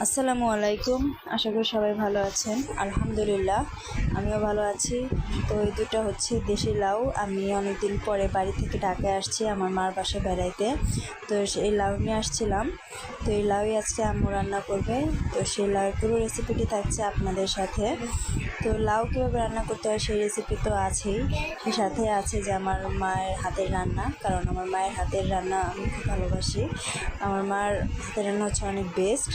আসসালামু আলাইকুম। আশা করি সবাই ভালো আছেন। আলহামদুলিল্লাহ আমিও ভালো আছি। তো এই দুটো হচ্ছে দেশি লাউ। আমি অনেকদিন পরে বাড়ি থেকে ঢাকায় আসছি আমার মার বাসায় বেড়াইতে। তো সেই লাউ নিয়ে আসছিলাম। তো এই লাউই আজকে আম্মু রান্না করবে। তো সেই লাউয়ের পুরো রেসিপিটি থাকছে আপনাদের সাথে। তো লাউ কীভাবে রান্না করতে হয় সেই রেসিপি তো আছেই, সেই সাথে আছে যে আমার মায়ের হাতের রান্না, কারণ আমার মায়ের হাতের রান্না আমি খুব ভালোবাসি। আমার মার হাতের রান্না হচ্ছে অনেক বেস্ট।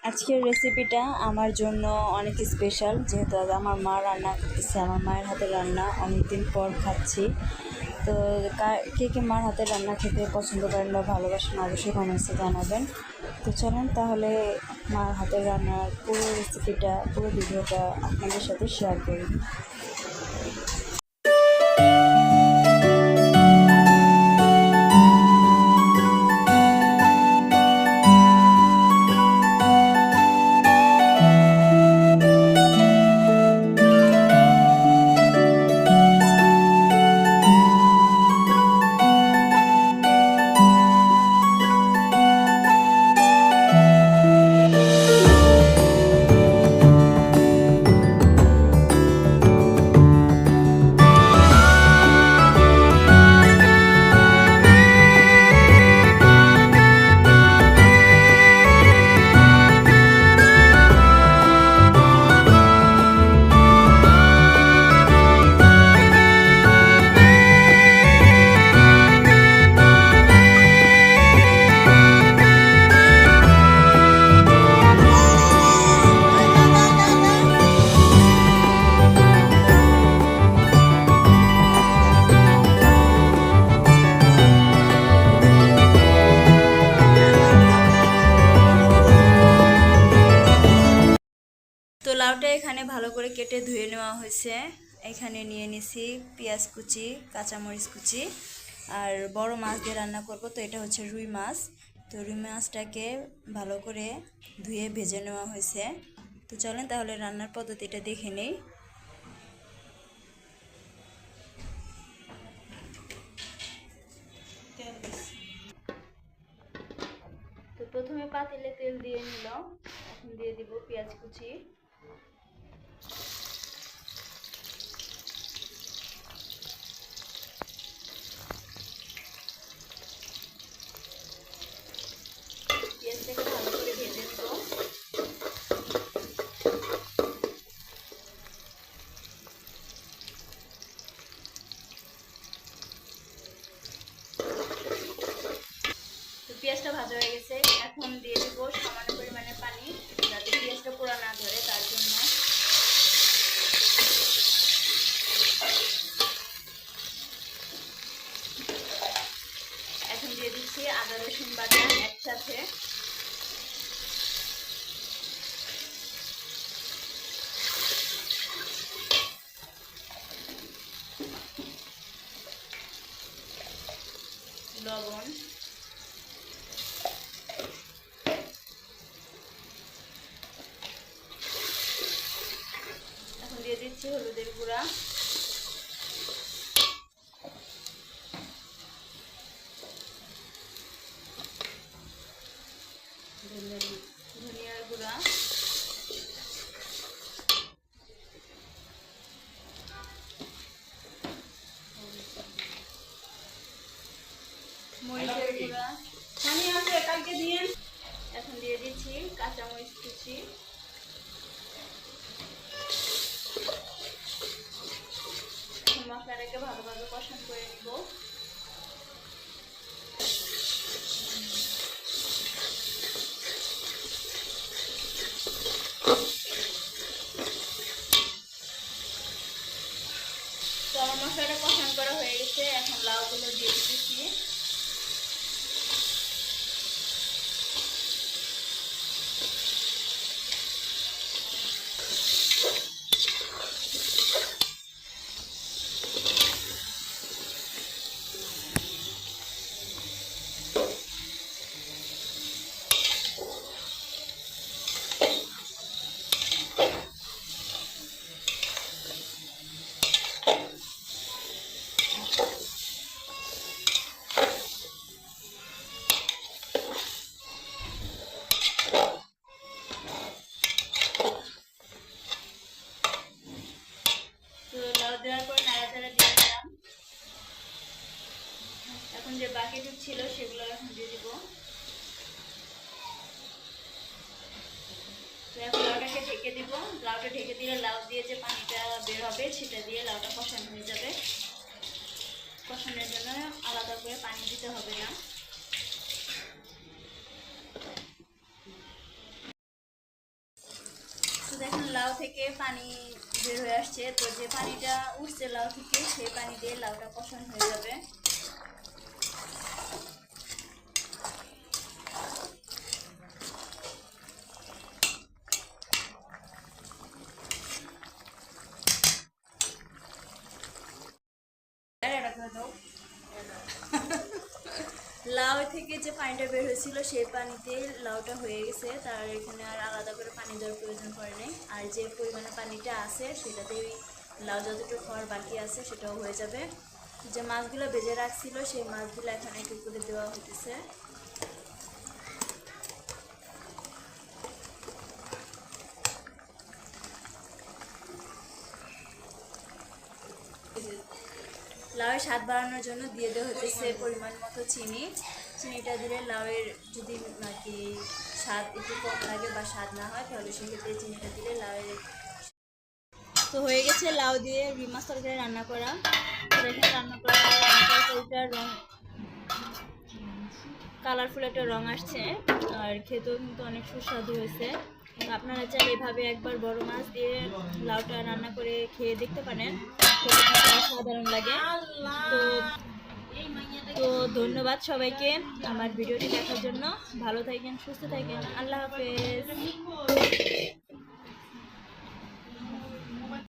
আজকের রেসিপিটা আমার জন্য অনেক স্পেশাল, যেহেতু আজ আমার মা রান্না করতেছে। আমার মায়ের হাতের রান্না অনেক দিন পর খাচ্ছি। তো কে কে মার হাতের রান্না খেতে পছন্দ করেন বা ভালোবাসেন অবশ্যই কমেন্টসে জানাবেন। তো চলেন তাহলে মার হাতের রান্নার পুরো রেসিপিটা, পুরো ভিডিওটা আপনাদের সাথে শেয়ার করি। তো লাউটা এখানে ভালো করে কেটে ধুয়ে নেওয়া হয়েছে। এখানে নিয়ে নিছি পেঁয়াজ কুচি, কাঁচামরিচ কুচি, আর বড় মাছ দিয়ে রান্না করব। তো এটা হচ্ছে রুই মাছ। তো রুই মাছটাকে ভালো করে ধুয়ে ভেজে নেওয়া হয়েছে। তো চলেন তাহলে রান্নার পদ্ধতিটা দেখে নেই। তো প্রথমে পাতিলে তেল দিয়ে নিল, এখন দিয়ে দিব পেঁয়াজ কুচি, পেঁয়াজটাকে ভালো করে ভেজে নিব। তো পেঁয়াজটা ভাজা হয়ে গেছে, এখন দিয়ে দিব সামান্য পরিমাণে পানি, যাতে পেঁয়াজটা পোড়া না ধরে তার জন্য। এখন দিয়ে দিচ্ছি আদা রসুন বাটা একসাথে। লবণ, এখন দিয়ে দিচ্ছি হলুদের গুঁড়া, ধনিয়ার গুঁড়া, মরিচের গুঁড়া, এখন দিয়ে দিচ্ছি কাঁচামরিচ কুচি। এখন মশলাটাকে ভালোভাবে কষান করে নিব। তো লাউ দেওয়ার পর নাড়াচাড়া দিয়ে দিলাম। এখন যে বাকিটুক ছিল সেগুলো এখন দিয়ে দিব। তো এখন লাউটাকে ঢেকে দিব। লাউটা ঢেকে দিলে লাউ দিয়ে যে পানিটা বের হবে সেটা দিয়ে লাউটা কষানো হয়ে যাবে। কষানোর জন্য আলাদা করে পানি দিতে হবে না। তো দেখুন লাউ থেকে পানি বের হয়ে আসছে। তো যে পানিটা উঠছে লাউ থেকে সেই পানি দিয়ে লাউটা কষানো হয়ে যাবে। লাউ থেকে যে পানিটা বের হয়েছিল সেই পানিতে লাউটা হয়ে গেছে, তার এখানে আর আলাদা করে পানি দেওয়ার প্রয়োজন পড়ে নাই। আর যে পরিমাণে পানিটা আছে সেটাতেই লাউ যতটুকু হওয়ার বাকি আছে সেটাও হয়ে যাবে। যে মাছগুলো ভেজে রাখছিল সেই মাছগুলো এখানে একটু করে দেওয়া হতেছে। লাউয়ের স্বাদ বাড়ানোর জন্য দিয়ে দেওয়া হতেছে পরিমাণ মতো চিনি। চিনিটা দিলে লাউয়ের যদি নাকি স্বাদ একটু কম লাগে বা স্বাদ না হয় তাহলে সেক্ষেত্রে চিনিটা দিলে লাউয়ের। তো হয়ে গেছে লাউ দিয়ে রুই মাছ তরকারি রান্না করা। এখানে রান্না করা তরকারিটার রং কালারফুল একটা রং আসছে, আর খেতেও কিন্তু অনেক সুস্বাদু হয়েছে। আপনারা চাইলে এভাবে একবার বড় মাছ দিয়ে লাউটা রান্না করে খেয়ে দেখতে পারেন, অসাধারণ লাগে। তো তো ধন্যবাদ সবাইকে আমার ভিডিওটি দেখার জন্য। ভালো থাকেন, সুস্থ থাকেন, আল্লাহ হাফেজ।